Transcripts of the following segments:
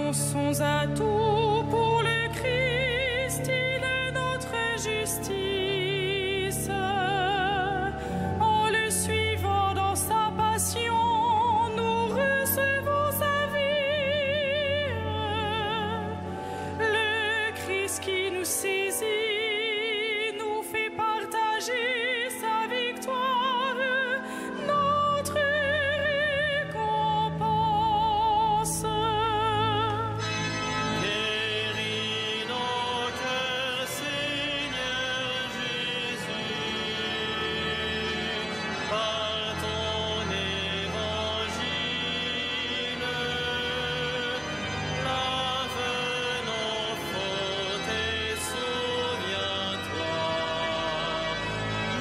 renonçons à tout pour le Christ, il est notre justice. En le suivant dans sa passion, nous recevons sa vie. Le Christ qui nous saisit nous fait partager sa victoire, notre récompense. Guéris nos cœurs, Seigneur Jésus, par ton évangile. Lave nos fautes et souviens-toi,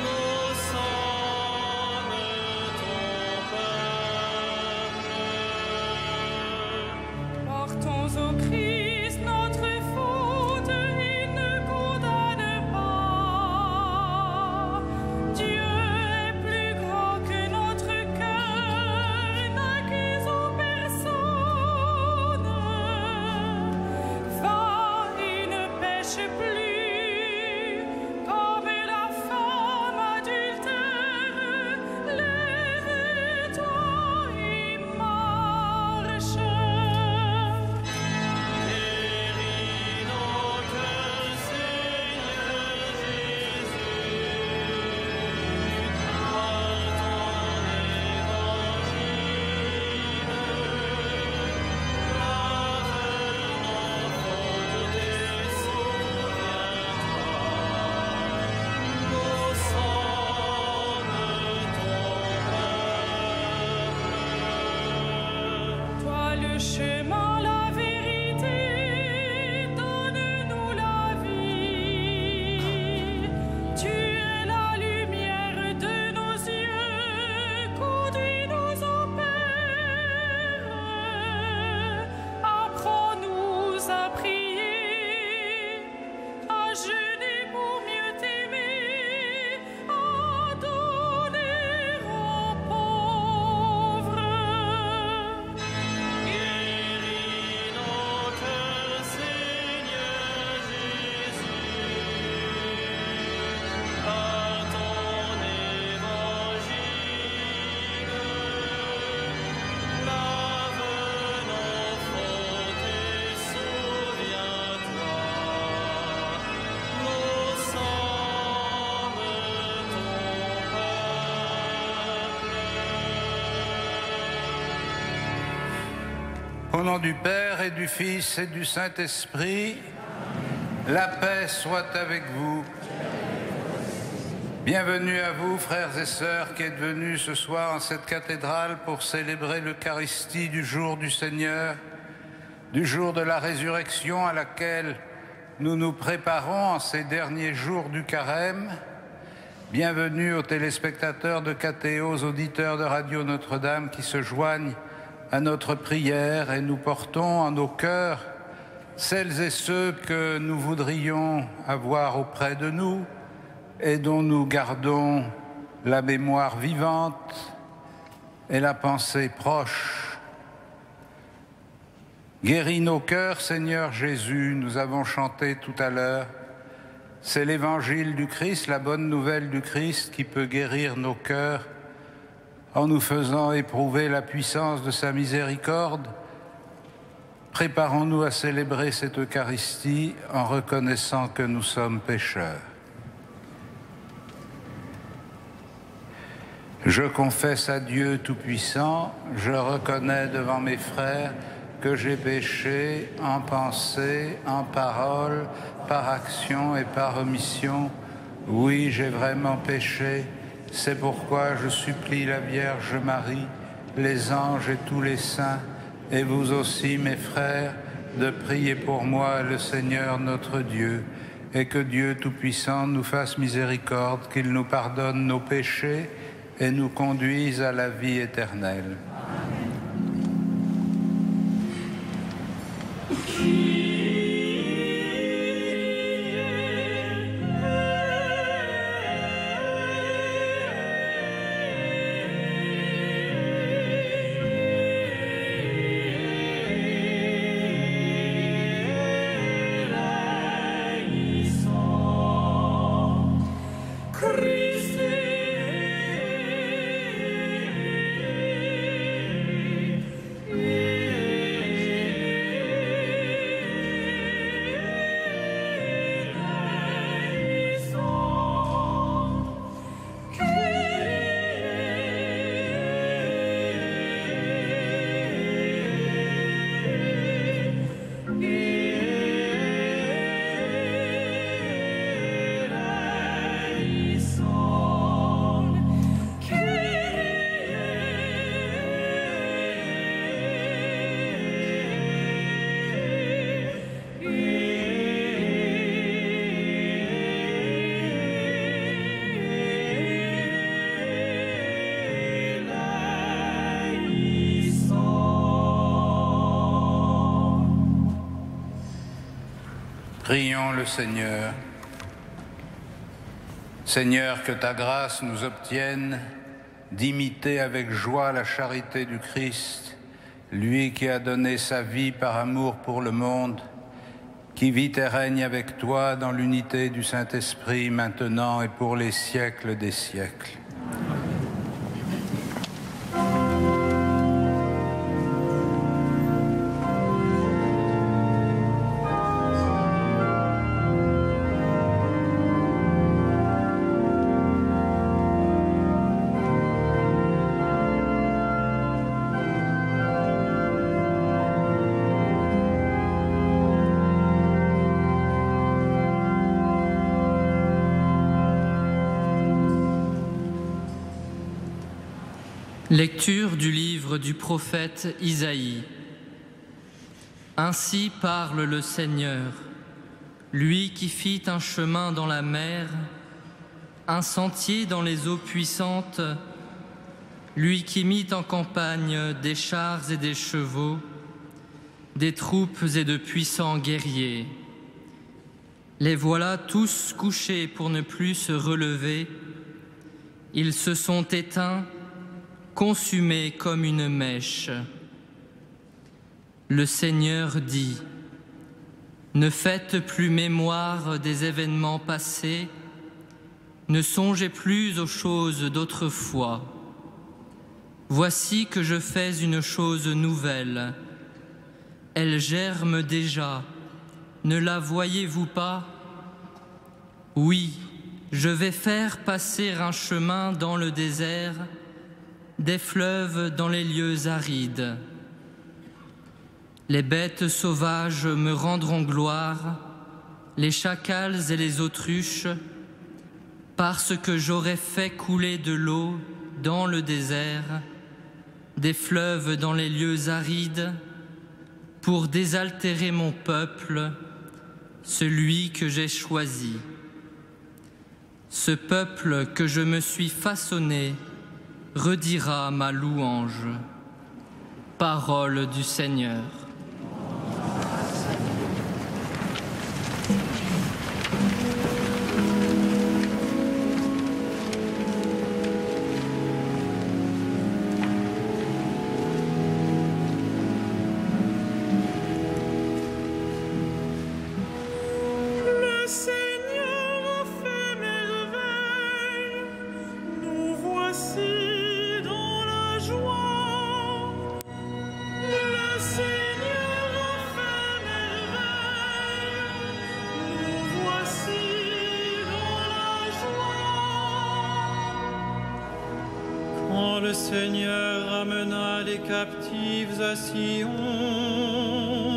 nous sommes ton peuple. Portons au Christ notre faute, il ne condamne pas. Dieu est plus grand que notre cœur, n'accusons personne. Va et ne pêche plus, comme la femme adultère. Lève-toi et marche. Guéris nos cœurs, Seigneur Jésus, par ton évangile. Lave nos fautes et souviens-toi, nous sommes ton peuple. Toi le chemin, la vérité, donne-nous la vie. Tu es la lumière de nos yeux, conduis-nous au Père. Apprends-nous à prier, à jeûner pour mieux t'aimer, à donner aux pauvres. Guéris nos cœurs, Seigneur Jésus, par ton évangile. Lave nos fautes et souviens-toi, nous sommes ton peuple. Au nom du Père et du Fils et du Saint-Esprit, la paix soit avec vous. Bienvenue à vous, frères et sœurs, qui êtes venus ce soir en cette cathédrale pour célébrer l'Eucharistie du jour du Seigneur, du jour de la résurrection à laquelle nous nous préparons en ces derniers jours du Carême. Bienvenue aux téléspectateurs de KTO, aux auditeurs de Radio Notre-Dame qui se joignent à notre prière, et nous portons en nos cœurs celles et ceux que nous voudrions avoir auprès de nous et dont nous gardons la mémoire vivante et la pensée proche. Guéris nos cœurs, Seigneur Jésus, nous avons chanté tout à l'heure. C'est l'évangile du Christ, la bonne nouvelle du Christ qui peut guérir nos cœurs en nous faisant éprouver la puissance de sa miséricorde. Préparons-nous à célébrer cette Eucharistie en reconnaissant que nous sommes pécheurs. Je confesse à Dieu Tout-Puissant, je reconnais devant mes frères que j'ai péché en pensée, en parole, par action et par omission. Oui, j'ai vraiment péché. C'est pourquoi je supplie la Vierge Marie, les anges et tous les saints, et vous aussi, mes frères, de prier pour moi le Seigneur notre Dieu, et que Dieu Tout-Puissant nous fasse miséricorde, qu'il nous pardonne nos péchés et nous conduise à la vie éternelle. Prions le Seigneur. Seigneur, que ta grâce nous obtienne d'imiter avec joie la charité du Christ, lui qui a donné sa vie par amour pour le monde, qui vit et règne avec toi dans l'unité du Saint-Esprit, maintenant et pour les siècles des siècles. Lecture du livre du prophète Isaïe. Ainsi parle le Seigneur, lui qui fit un chemin dans la mer, un sentier dans les eaux puissantes, lui qui mit en campagne des chars et des chevaux, des troupes et de puissants guerriers. Les voilà tous couchés pour ne plus se relever, ils se sont éteints, consumé comme une mèche. Le Seigneur dit : ne faites plus mémoire des événements passés, ne songez plus aux choses d'autrefois. Voici que je fais une chose nouvelle. Elle germe déjà. Ne la voyez-vous pas ? Oui, je vais faire passer un chemin dans le désert, des fleuves dans les lieux arides. Les bêtes sauvages me rendront gloire, les chacals et les autruches, parce que j'aurai fait couler de l'eau dans le désert, des fleuves dans les lieux arides, pour désaltérer mon peuple, celui que j'ai choisi. Ce peuple que je me suis façonné redira ma louange. Parole du Seigneur. Quand le Seigneur amena les captifs à Sion,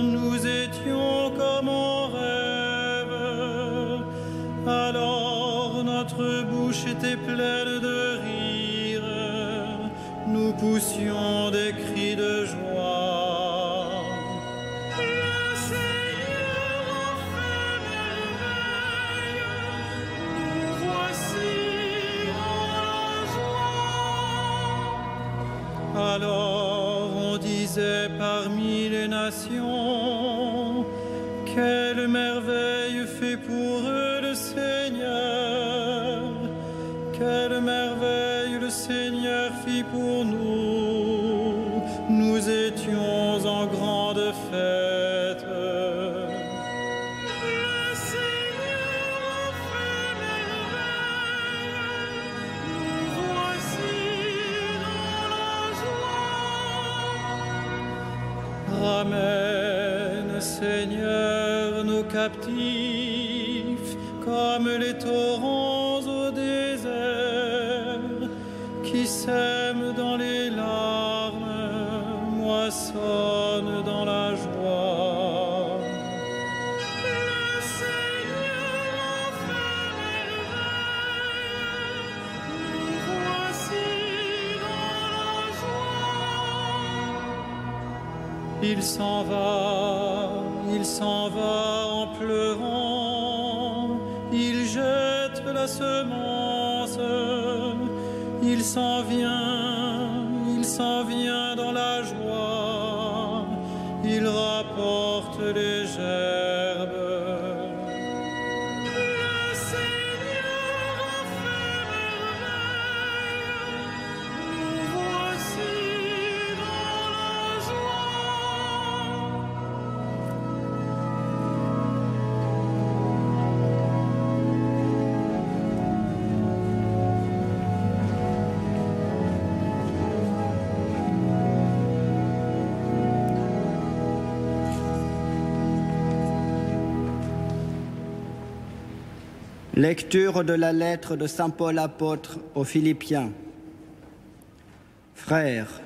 nous étions comme en rêve. Alors notre bouche était pleine de rire, nous poussions des cris de joie. Le Seigneur a fait merveille, nous voici dans la joie. Alors on disait parmi les nations, quelle merveille fait pour eux le Seigneur, quelle merveille le Seigneur fit pour nous, nous étions en grande fête. Le Seigneur a fait merveille, nous voici dans la joie. Ramène, Seigneur, nos captifs, comme les torrents au désert, qui sèment dans les larmes, moissonnent dans la joie. Le Seigneur a fait merveille, nous voici dans la joie. Il s'en va en pleurant, il jette la semence, il s'en vient dans la joie, il rapporte les gerbes. Lecture de la lettre de saint Paul apôtre aux Philippiens. Frères,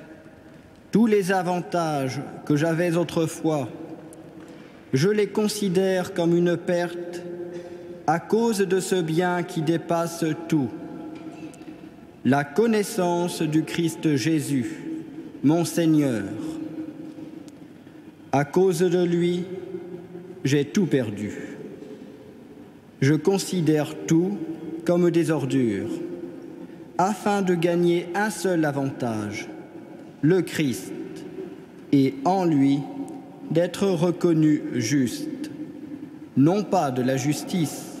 tous les avantages que j'avais autrefois, je les considère comme une perte à cause de ce bien qui dépasse tout, la connaissance du Christ Jésus, mon Seigneur. À cause de lui, j'ai tout perdu. Je considère tout comme des ordures, afin de gagner un seul avantage, le Christ, et en lui d'être reconnu juste, non pas de la justice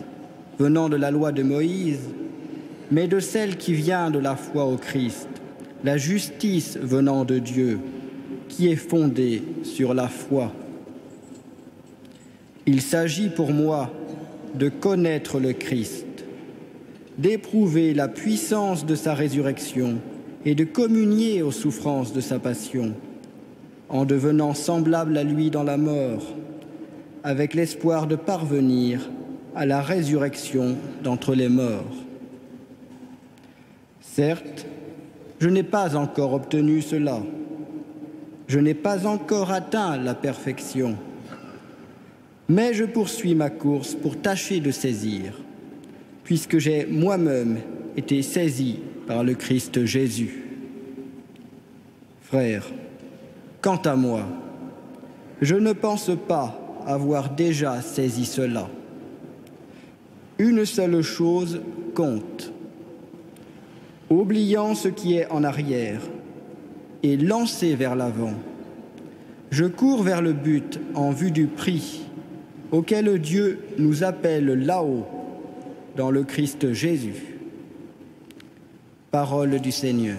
venant de la loi de Moïse, mais de celle qui vient de la foi au Christ, la justice venant de Dieu, qui est fondée sur la foi. Il s'agit pour moi de connaître le Christ, d'éprouver la puissance de sa résurrection et de communier aux souffrances de sa passion, en devenant semblable à lui dans la mort, avec l'espoir de parvenir à la résurrection d'entre les morts. Certes, je n'ai pas encore obtenu cela. Je n'ai pas encore atteint la perfection. Mais je poursuis ma course pour tâcher de saisir, puisque j'ai moi-même été saisi par le Christ Jésus. Frères, quant à moi, je ne pense pas avoir déjà saisi cela. Une seule chose compte. Oubliant ce qui est en arrière et lancé vers l'avant, je cours vers le but en vue du prix auquel Dieu nous appelle là-haut dans le Christ Jésus. Parole du Seigneur.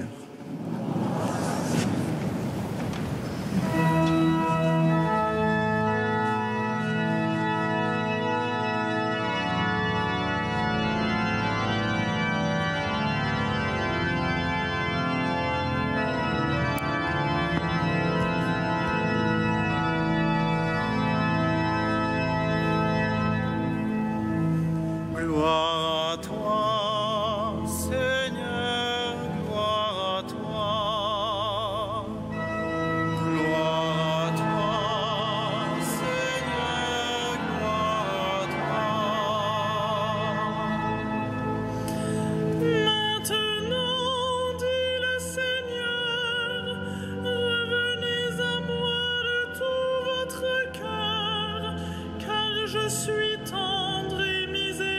Gloire à toi, Seigneur, gloire à toi. Gloire à toi, Seigneur, gloire à toi. Maintenant, dit le Seigneur, revenez à moi de tout votre cœur, car je suis tendre et miséricordieux.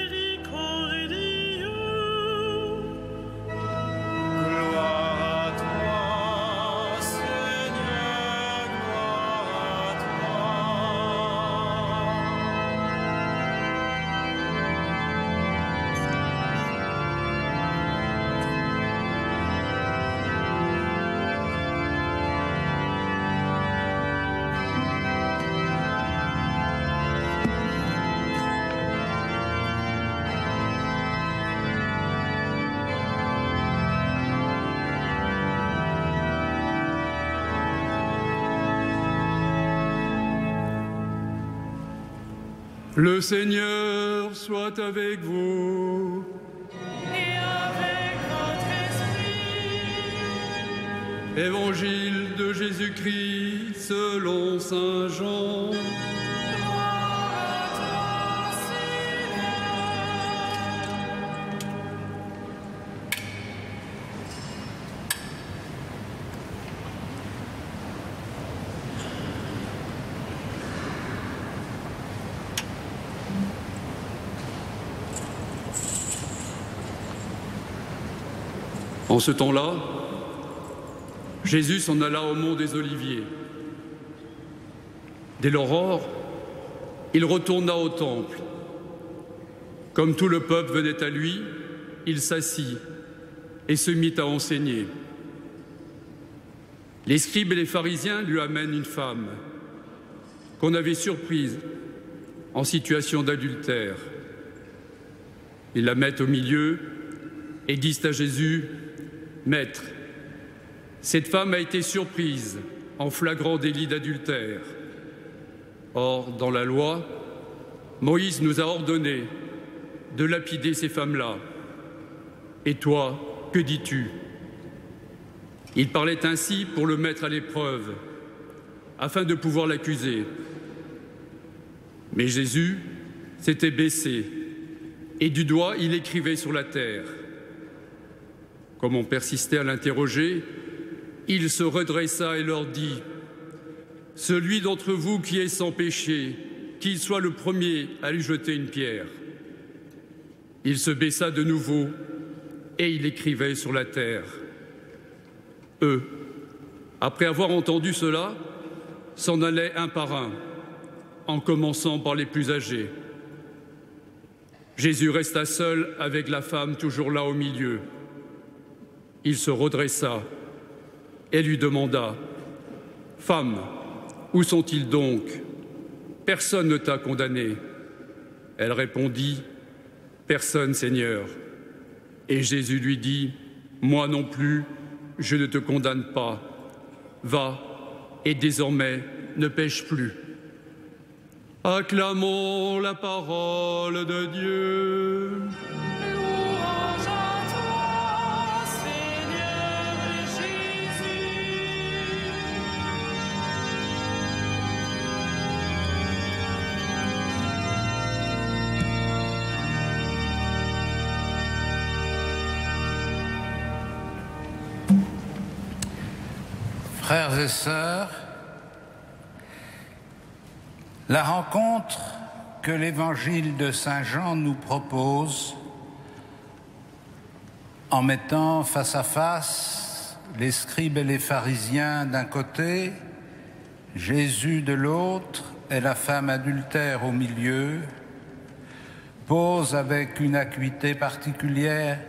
Gloire à toi, Seigneur, gloire à Le Seigneur soit avec vous. Et avec votre esprit. Évangile de Jésus-Christ selon saint Jean. Gloire à toi, Seigneur. En ce temps-là, Jésus s'en alla au mont des Oliviers. Dès l'aurore, il retourna au temple. Comme tout le peuple venait à lui, il s'assit et se mit à enseigner. Les scribes et les pharisiens lui amènent une femme qu'on avait surprise en situation d'adultère. Ils la mettent au milieu et disent à Jésus: Maître, cette femme a été surprise en flagrant délit d'adultère. Or, dans la loi, Moïse nous a ordonné de lapider ces femmes-là. Et toi, que dis-tu ? Il parlait ainsi pour le mettre à l'épreuve, afin de pouvoir l'accuser. Mais Jésus s'était baissé, et du doigt il écrivait sur la terre. Comme on persistait à l'interroger, il se redressa et leur dit : « Celui d'entre vous qui est sans péché, qu'il soit le premier à lui jeter une pierre. » Il se baissa de nouveau, et il écrivait sur la terre. Eux, après avoir entendu cela, s'en allaient un par un, en commençant par les plus âgés. Jésus resta seul avec la femme toujours là au milieu. Il se redressa et lui demanda : « Femme, où sont-ils donc ? Personne ne t'a condamné. » Elle répondit : « Personne, Seigneur. » Et Jésus lui dit : « Moi non plus, je ne te condamne pas. Va, et désormais ne pêche plus. » Acclamons la parole de Dieu. Louange à toi, Seigneur Jésus. Frères et sœurs, la rencontre que l'évangile de Saint Jean nous propose en mettant face à face les scribes et les pharisiens d'un côté, Jésus de l'autre et la femme adultère au milieu, pose avec une acuité particulière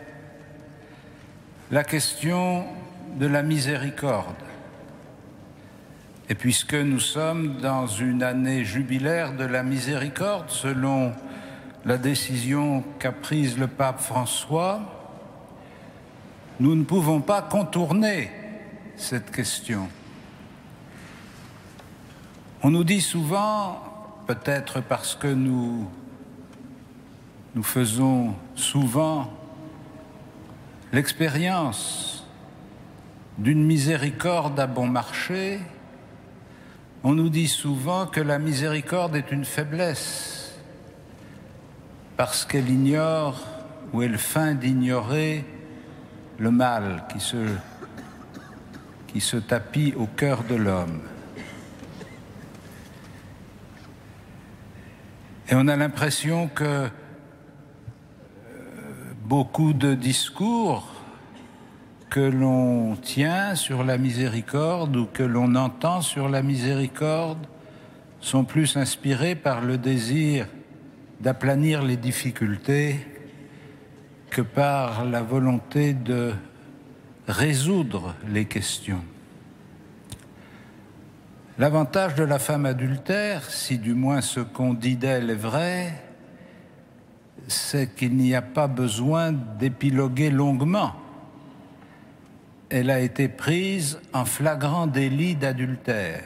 la question de la miséricorde. Et puisque nous sommes dans une année jubilaire de la miséricorde, selon la décision qu'a prise le pape François, nous ne pouvons pas contourner cette question. On nous dit souvent, peut-être parce que nous faisons souvent l'expérience d'une miséricorde à bon marché, on nous dit souvent que la miséricorde est une faiblesse, parce qu'elle ignore ou elle feint d'ignorer le mal qui se tapit au cœur de l'homme. Et on a l'impression que beaucoup de discours que l'on tient sur la miséricorde ou que l'on entend sur la miséricorde sont plus inspirés par le désir d'aplanir les difficultés que par la volonté de résoudre les questions. L'avantage de la femme adultère, si du moins ce qu'on dit d'elle est vrai, c'est qu'il n'y a pas besoin d'épiloguer longuement. Elle a été prise en flagrant délit d'adultère.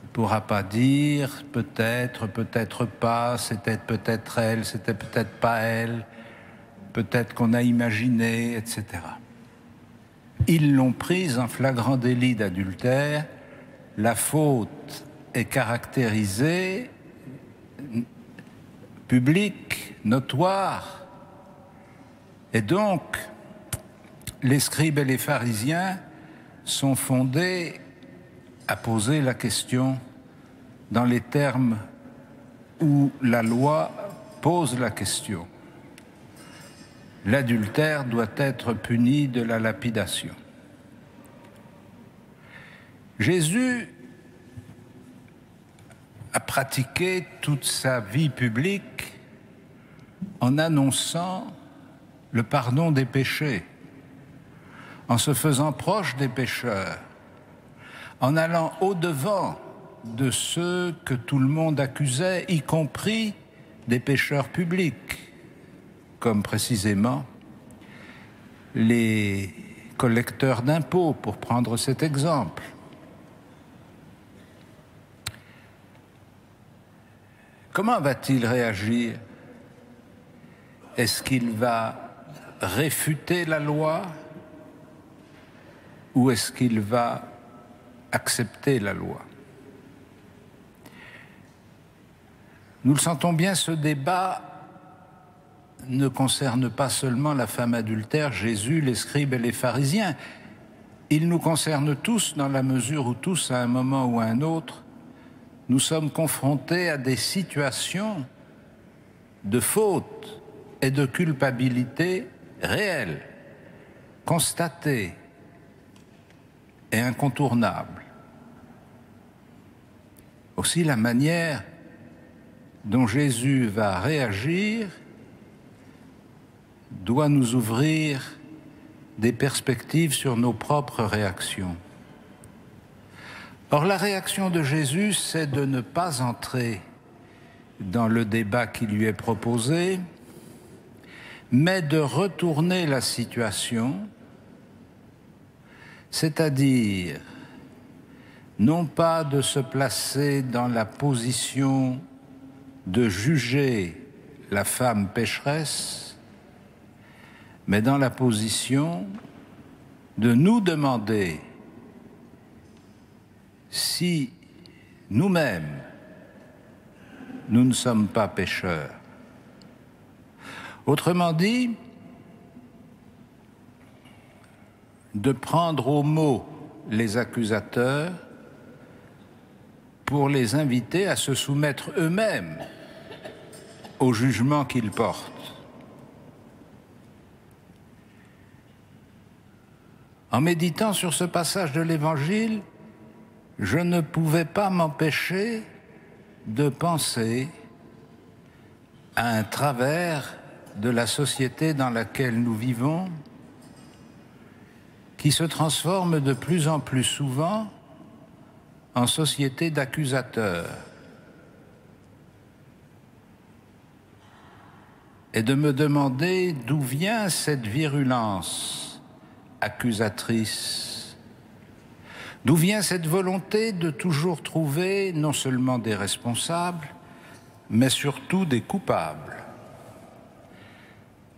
On ne pourra pas dire peut-être, peut-être pas, c'était peut-être elle, c'était peut-être pas elle, peut-être qu'on a imaginé, etc. Ils l'ont prise en flagrant délit d'adultère. La faute est caractérisée, publique, notoire, et donc les scribes et les pharisiens sont fondés à poser la question dans les termes où la loi pose la question. L'adultère doit être puni de la lapidation. Jésus a pratiqué toute sa vie publique en annonçant le pardon des péchés, en se faisant proche des pécheurs, en allant au-devant de ceux que tout le monde accusait, y compris des pécheurs publics, comme précisément les collecteurs d'impôts, pour prendre cet exemple. Comment va-t-il réagir Est-ce qu'il va réfuter la loi ou est-ce qu'il va accepter la loi? Nous le sentons bien, ce débat ne concerne pas seulement la femme adultère, Jésus, les scribes et les pharisiens. Il nous concerne tous dans la mesure où tous, à un moment ou à un autre, nous sommes confrontés à des situations de faute et de culpabilité réelles, constatées et incontournables. Aussi, la manière dont Jésus va réagir doit nous ouvrir des perspectives sur nos propres réactions. Or, la réaction de Jésus, c'est de ne pas entrer dans le débat qui lui est proposé, mais de retourner la situation, c'est-à-dire non pas de se placer dans la position de juger la femme pécheresse, mais dans la position de nous demander si nous-mêmes, nous ne sommes pas pécheurs. Autrement dit, de prendre au mot les accusateurs pour les inviter à se soumettre eux-mêmes au jugement qu'ils portent. En méditant sur ce passage de l'Évangile, je ne pouvais pas m'empêcher de penser à un travers de la société dans laquelle nous vivons, qui se transforme de plus en plus souvent en société d'accusateurs. Et de me demander d'où vient cette virulence accusatrice. D'où vient cette volonté de toujours trouver non seulement des responsables, mais surtout des coupables?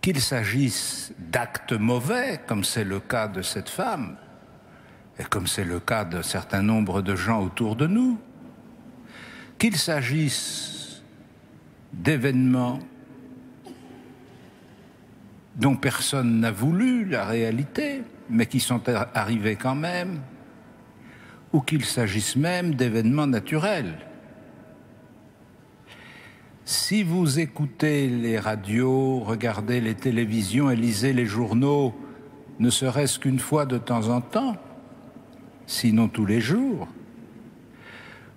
Qu'il s'agisse d'actes mauvais, comme c'est le cas de cette femme, et comme c'est le cas d'un certain nombre de gens autour de nous, qu'il s'agisse d'événements dont personne n'a voulu la réalité, mais qui sont arrivés quand même, ou qu'il s'agisse même d'événements naturels. Si vous écoutez les radios, regardez les télévisions et lisez les journaux, ne serait-ce qu'une fois de temps en temps, sinon tous les jours,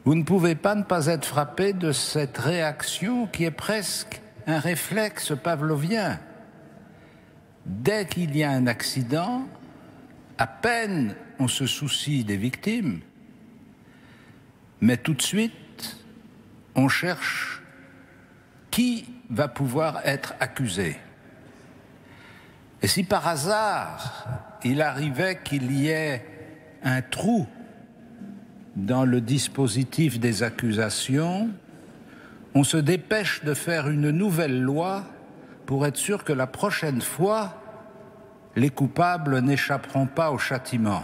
vous ne pouvez pas ne pas être frappé de cette réaction qui est presque un réflexe pavlovien. Dès qu'il y a un accident, à peine on se soucie des victimes, mais tout de suite, on cherche qui va pouvoir être accusé. Et si par hasard, il arrivait qu'il y ait un trou dans le dispositif des accusations, on se dépêche de faire une nouvelle loi pour être sûr que la prochaine fois, les coupables n'échapperont pas au châtiment.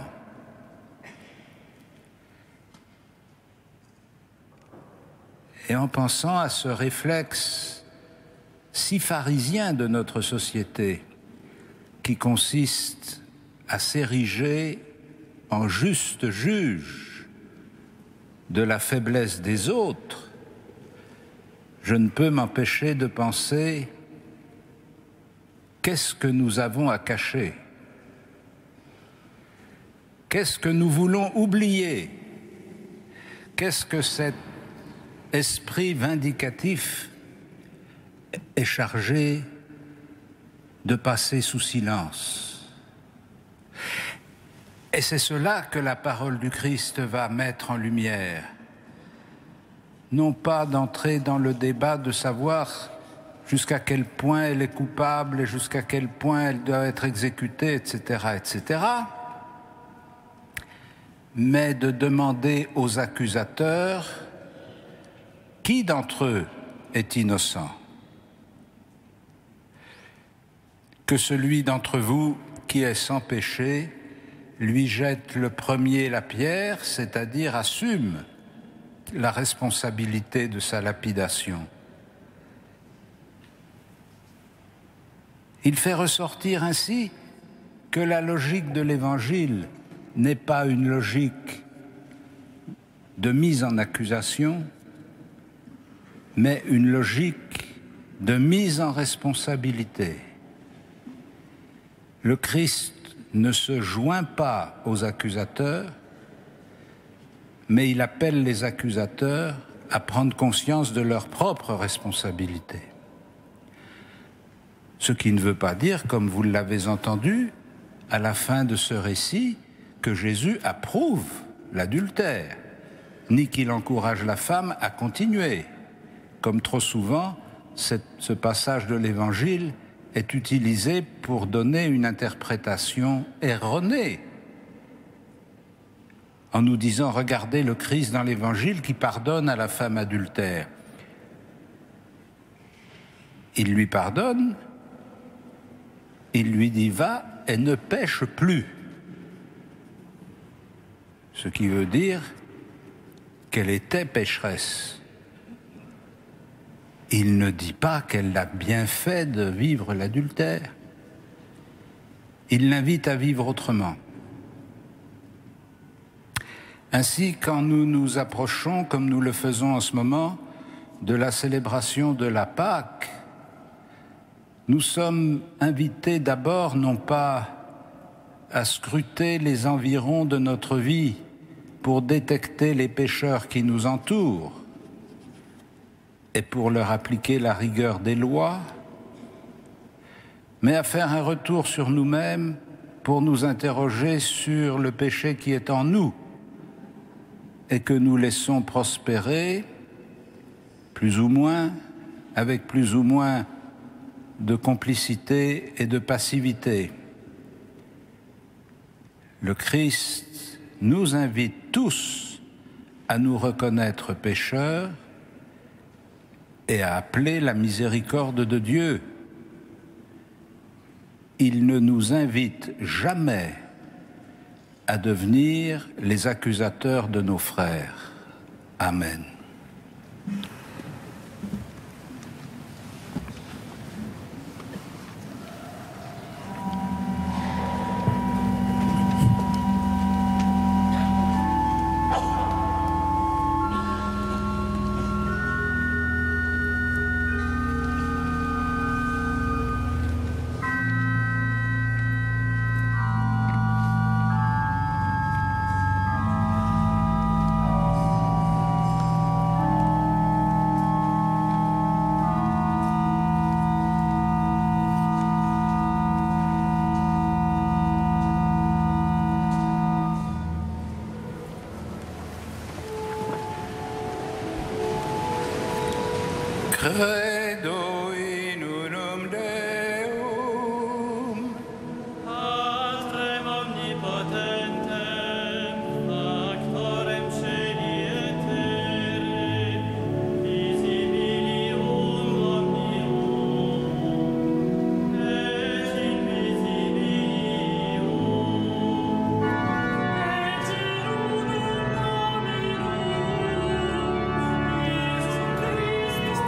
Et en pensant à ce réflexe si pharisien de notre société, qui consiste à s'ériger en juste juge de la faiblesse des autres, je ne peux m'empêcher de penser: qu'est-ce que nous avons à cacher? Qu'est-ce que nous voulons oublier? Qu'est-ce que cet esprit vindicatif est chargé de passer sous silence? Et c'est cela que la parole du Christ va mettre en lumière. Non pas d'entrer dans le débat de savoir jusqu'à quel point elle est coupable et jusqu'à quel point elle doit être exécutée, etc., etc., mais de demander aux accusateurs qui d'entre eux est innocent. que celui d'entre vous qui est sans péché lui jette le premier la pierre, c'est-à-dire assume la responsabilité de sa lapidation. Il fait ressortir ainsi que la logique de l'Évangile n'est pas une logique de mise en accusation, mais une logique de mise en responsabilité. Le Christ ne se joint pas aux accusateurs, mais il appelle les accusateurs à prendre conscience de leur propre responsabilité. Ce qui ne veut pas dire, comme vous l'avez entendu, à la fin de ce récit, que Jésus approuve l'adultère, ni qu'il encourage la femme à continuer. Comme trop souvent, ce passage de l'Évangile est utilisé pour donner une interprétation erronée, en nous disant « Regardez le Christ dans l'Évangile qui pardonne à la femme adultère ». Il lui pardonne, il lui dit « Va et ne pêche plus ». Ce qui veut dire qu'elle était pécheresse. Il ne dit pas qu'elle a bien fait de vivre l'adultère. Il l'invite à vivre autrement. Ainsi, quand nous nous approchons, comme nous le faisons en ce moment, de la célébration de la Pâque, nous sommes invités d'abord non pas à scruter les environs de notre vie pour détecter les pécheurs qui nous entourent et pour leur appliquer la rigueur des lois, mais à faire un retour sur nous-mêmes pour nous interroger sur le péché qui est en nous et que nous laissons prospérer, plus ou moins, avec plus ou moins de complicité et de passivité. Le Christ nous invite tous à nous reconnaître pécheurs et à appeler la miséricorde de Dieu. Il ne nous invite jamais à devenir les accusateurs de nos frères. Amen. Credo in unum Deum, Patrem omnipotentem, factorem celi et terrae, visibilium omnium, et invisibilium. Et in unum Dominum, Iesum Christus,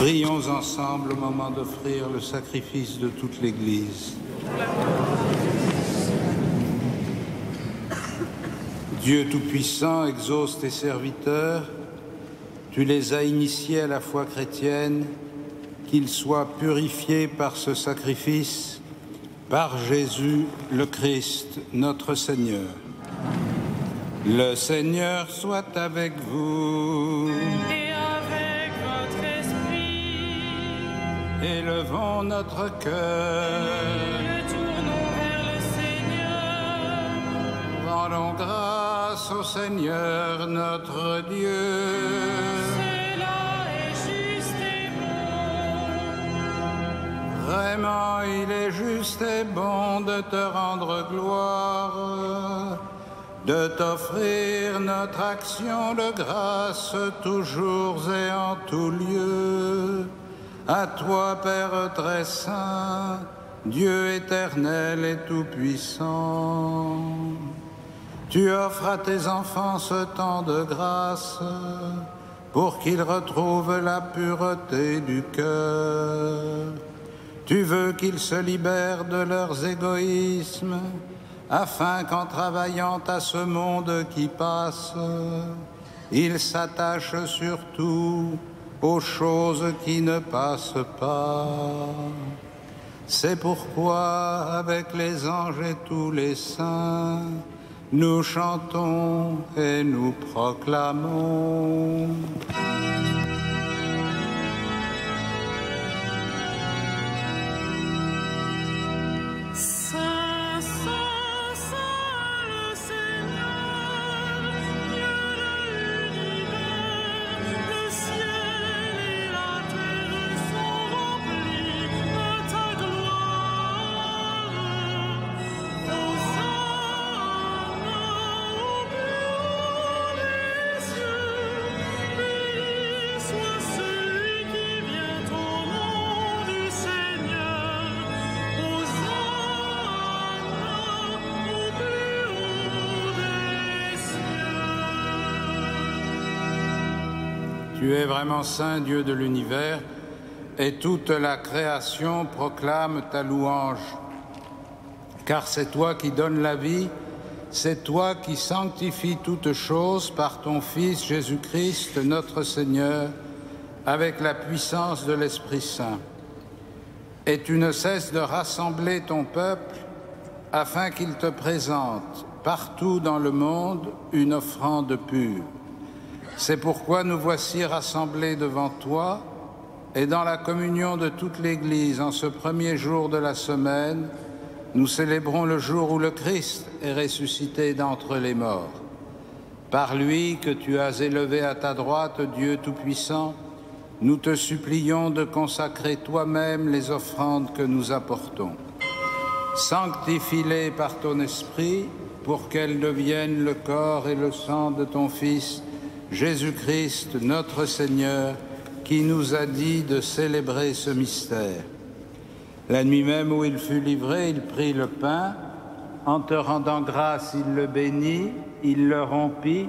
Prions ensemble au moment d'offrir le sacrifice de toute l'Église. Dieu Tout-Puissant, exauce tes serviteurs, tu les as initiés à la foi chrétienne, qu'ils soient purifiés par ce sacrifice, par Jésus le Christ, notre Seigneur. Le Seigneur soit avec vous. Et avec votre esprit. Élevons notre cœur. Le tournons vers le Seigneur. Rendons grâce au Seigneur notre Dieu. Cela est juste et bon. Vraiment, il est juste et bon de te rendre gloire, de t'offrir notre action de grâce toujours et en tout lieu. À toi, Père très saint, Dieu éternel et tout-puissant. Tu offres à tes enfants ce temps de grâce pour qu'ils retrouvent la pureté du cœur. Tu veux qu'ils se libèrent de leurs égoïsmes afin qu'en travaillant à ce monde qui passe, ils s'attachent surtout aux choses qui ne passent pas. C'est pourquoi, avec les anges et tous les saints, nous chantons et nous proclamons. Saint, Saint, Saint, le Seigneur, Dieu de l'univers, le ciel et la terre sont remplis de ta gloire. Hosanna au plus haut des cieux, béni soit celui qui vient au nom du Seigneur. Hosanna au plus haut des cieux. Tu es vraiment saint, Dieu de l'univers, et toute la création proclame ta louange. Car c'est toi qui donnes la vie, c'est toi qui sanctifies toutes choses par ton Fils Jésus-Christ, notre Seigneur, avec la puissance de l'Esprit Saint. Et tu ne cesses de rassembler ton peuple afin qu'il te présente partout dans le monde une offrande pure. C'est pourquoi nous voici rassemblés devant toi et dans la communion de toute l'Église en ce premier jour de la semaine, nous célébrons le jour où le Christ est ressuscité d'entre les morts. Par lui que tu as élevé à ta droite, Dieu Tout-Puissant, nous te supplions de consacrer toi-même les offrandes que nous apportons. Sanctifie-les par ton esprit pour qu'elles deviennent le corps et le sang de ton Fils, Jésus-Christ, notre Seigneur, qui nous a dit de célébrer ce mystère. La nuit même où il fut livré, il prit le pain. En te rendant grâce, il le bénit, il le rompit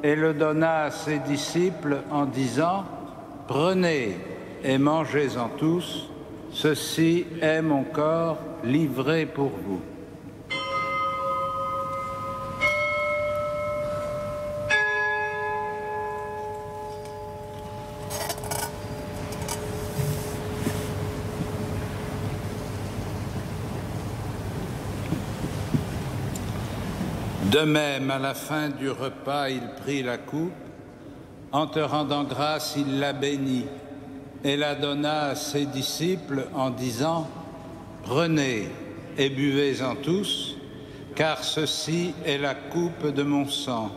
et le donna à ses disciples en disant « Prenez et mangez-en tous, ceci est mon corps livré pour vous. » De même, à la fin du repas, il prit la coupe. En te rendant grâce, il la bénit et la donna à ses disciples en disant « Prenez et buvez-en tous, car ceci est la coupe de mon sang,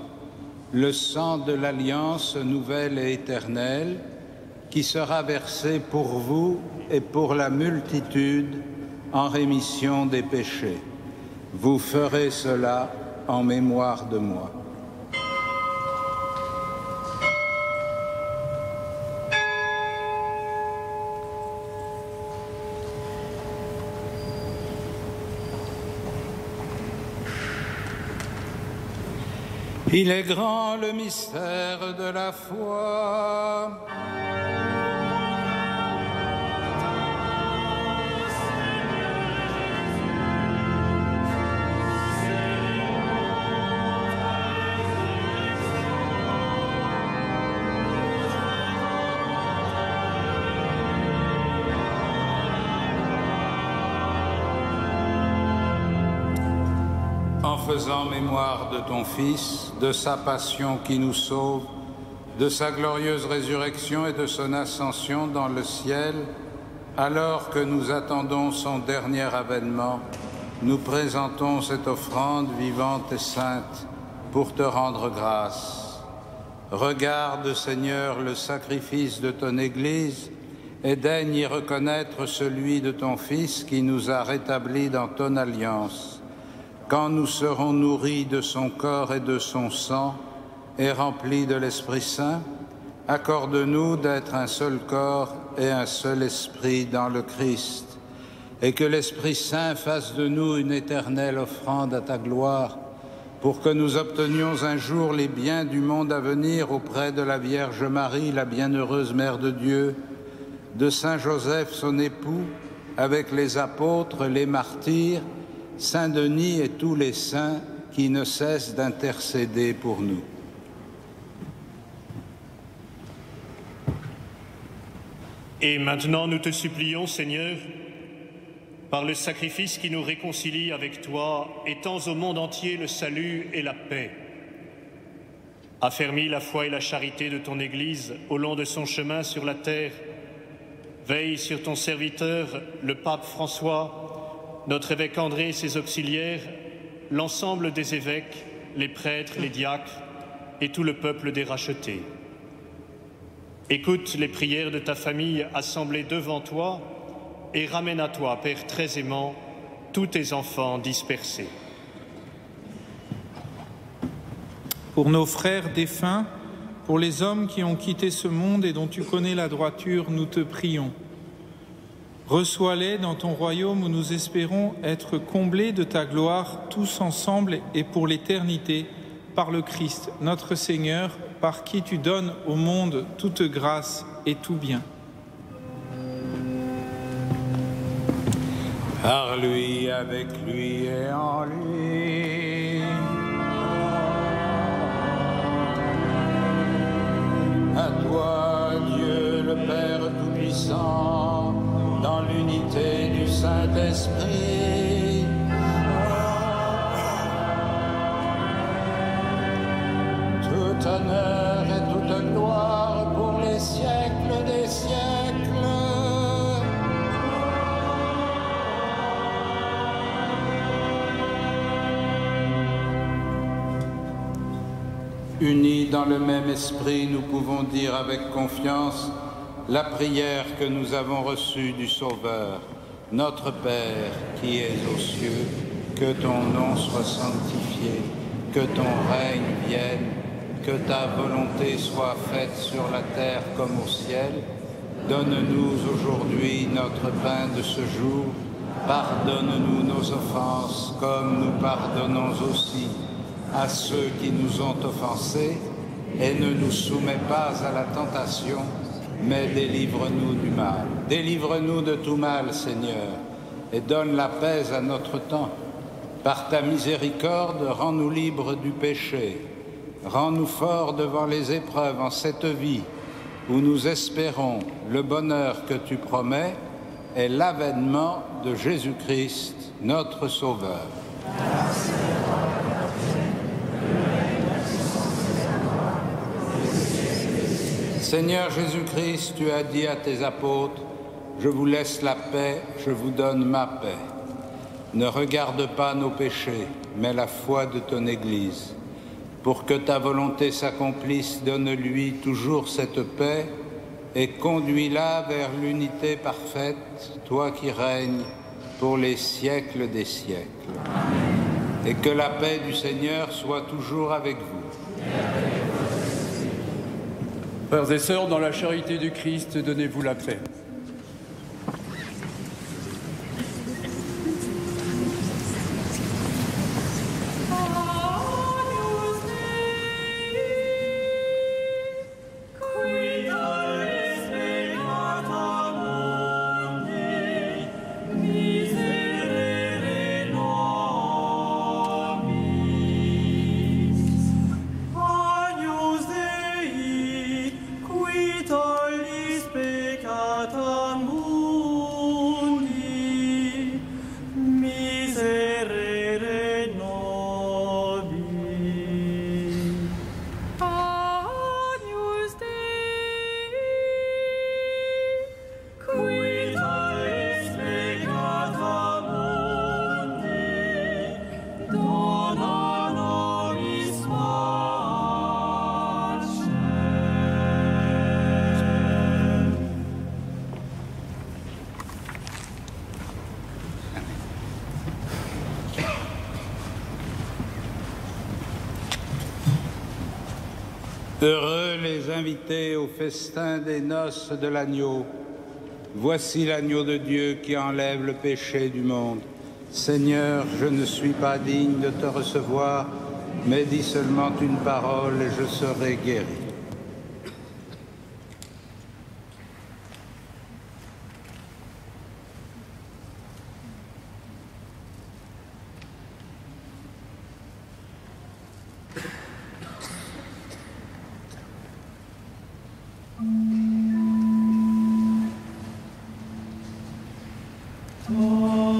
le sang de l'alliance nouvelle et éternelle, qui sera versé pour vous et pour la multitude en rémission des péchés. Vous ferez cela en mémoire de moi. » Il est grand le mystère de la foi. faisant mémoire de ton Fils, de sa passion qui nous sauve, de sa glorieuse résurrection et de son ascension dans le ciel, alors que nous attendons son dernier avènement, nous présentons cette offrande vivante et sainte pour te rendre grâce. Regarde, Seigneur, le sacrifice de ton Église et daigne y reconnaître celui de ton Fils qui nous a rétablis dans ton alliance. Quand nous serons nourris de son corps et de son sang et remplis de l'Esprit Saint, accorde-nous d'être un seul corps et un seul esprit dans le Christ, et que l'Esprit Saint fasse de nous une éternelle offrande à ta gloire, pour que nous obtenions un jour les biens du monde à venir auprès de la Vierge Marie, la bienheureuse Mère de Dieu, de Saint Joseph, son époux, avec les apôtres, les martyrs, Saint Denis et tous les saints qui ne cessent d'intercéder pour nous. Et maintenant, nous te supplions, Seigneur, par le sacrifice qui nous réconcilie avec toi, étends au monde entier le salut et la paix. Affermis la foi et la charité de ton Église au long de son chemin sur la terre. Veille sur ton serviteur, le pape François, notre évêque André et ses auxiliaires, l'ensemble des évêques, les prêtres, les diacres et tout le peuple des rachetés. Écoute les prières de ta famille assemblée devant toi et ramène à toi, Père très aimant, tous tes enfants dispersés. Pour nos frères défunts, pour les hommes qui ont quitté ce monde et dont tu connais la droiture, nous te prions. Reçois-les dans ton royaume où nous espérons être comblés de ta gloire tous ensemble et pour l'éternité, par le Christ, notre Seigneur, par qui tu donnes au monde toute grâce et tout bien. Par lui, avec lui et en lui. À toi, Dieu le Père Tout-Puissant, dans l'unité du Saint-Esprit, tout honneur et toute gloire pour les siècles des siècles. Unis dans le même esprit, nous pouvons dire avec confiance la prière que nous avons reçue du Sauveur. Notre Père qui es aux cieux, que ton nom soit sanctifié, que ton règne vienne, que ta volonté soit faite sur la terre comme au ciel. Donne-nous aujourd'hui notre pain de ce jour. Pardonne-nous nos offenses comme nous pardonnons aussi à ceux qui nous ont offensés, et ne nous soumets pas à la tentation, mais délivre-nous du mal. Délivre-nous de tout mal, Seigneur, et donne la paix à notre temps. Par ta miséricorde, rends-nous libres du péché. Rends-nous forts devant les épreuves en cette vie, où nous espérons le bonheur que tu promets et l'avènement de Jésus-Christ, notre Sauveur. Seigneur Jésus-Christ, tu as dit à tes apôtres, « Je vous laisse la paix, je vous donne ma paix. Ne regarde pas nos péchés, mais la foi de ton Église. Pour que ta volonté s'accomplisse, donne-lui toujours cette paix et conduis-la vers l'unité parfaite, toi qui règnes pour les siècles des siècles. Et que la paix du Seigneur soit toujours avec vous. » Frères et sœurs, dans la charité du Christ, donnez-vous la paix. Agnus Dei, qui tollis peccatoribus Heureux les invités au festin des noces de l'agneau. Voici l'agneau de Dieu qui enlève le péché du monde. Seigneur, je ne suis pas digne de te recevoir, mais dis seulement une parole et je serai guéri. Domine,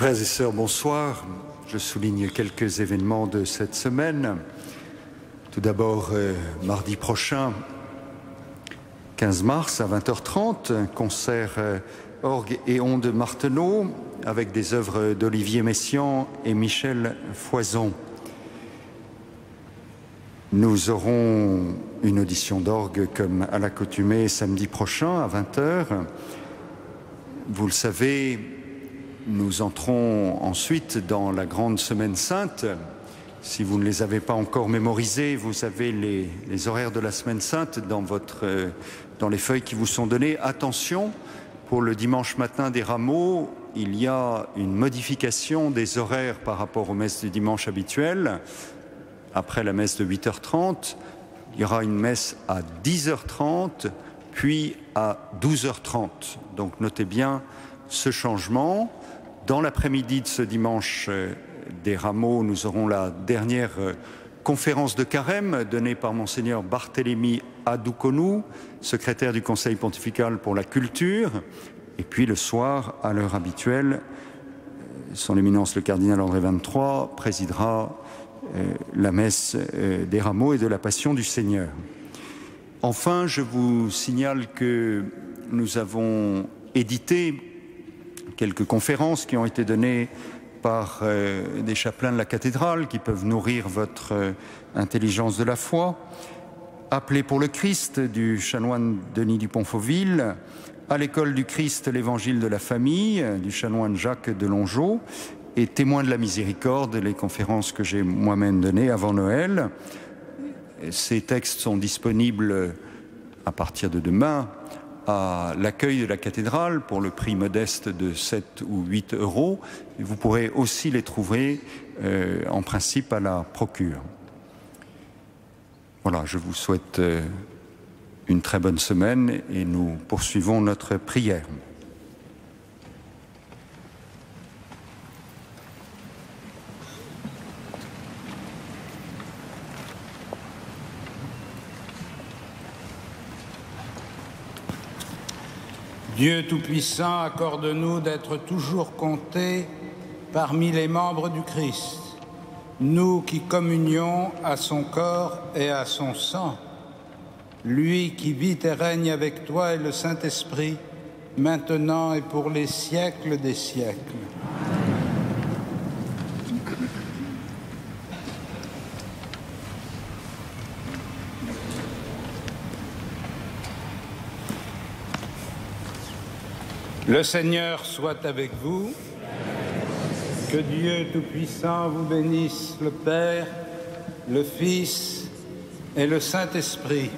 Frères et sœurs, bonsoir. Je souligne quelques événements de cette semaine. Tout d'abord, mardi prochain, 15 mars à 20h30, un concert orgue et ondes Martenot avec des œuvres d'Olivier Messiaen et Michel Foison. Nous aurons une audition d'orgue comme à l'accoutumée samedi prochain à 20h. Vous le savez, nous entrons ensuite dans la grande semaine sainte. Si vous ne les avez pas encore mémorisés, vous avez les horaires de la semaine sainte dans les feuilles qui vous sont données. Attention, pour le dimanche matin des rameaux, il y a une modification des horaires par rapport aux messes du dimanche habituelles. Après la messe de 8h30, il y aura une messe à 10h30, puis à 12h30. Donc notez bien ce changement. Dans l'après-midi de ce dimanche des rameaux, nous aurons la dernière conférence de carême donnée par Monseigneur Barthélemy Adoukonou, secrétaire du Conseil pontifical pour la culture. Et puis le soir, à l'heure habituelle, son éminence le cardinal André XXIII présidera la messe des rameaux et de la Passion du Seigneur. Enfin, je vous signale que nous avons édité quelques conférences qui ont été données par des chapelains de la cathédrale qui peuvent nourrir votre intelligence de la foi. Appelé pour le Christ du chanoine Denis du Pontfauville, à l'école du Christ, l'évangile de la famille du chanoine Jacques de Longeau, et témoins de la miséricorde, les conférences que j'ai moi-même données avant Noël. Ces textes sont disponibles à partir de demain à l'accueil de la cathédrale pour le prix modeste de 7 ou 8 euros. Et vous pourrez aussi les trouver en principe à la procure. Voilà, je vous souhaite une très bonne semaine et nous poursuivons notre prière. Dieu Tout-Puissant, accorde-nous d'être toujours comptés parmi les membres du Christ, nous qui communions à son corps et à son sang, lui qui vit et règne avec toi et le Saint-Esprit, maintenant et pour les siècles des siècles. Le Seigneur soit avec vous. Que Dieu Tout-Puissant vous bénisse, le Père, le Fils et le Saint-Esprit.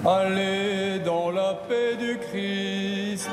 Allez dans la paix du Christ.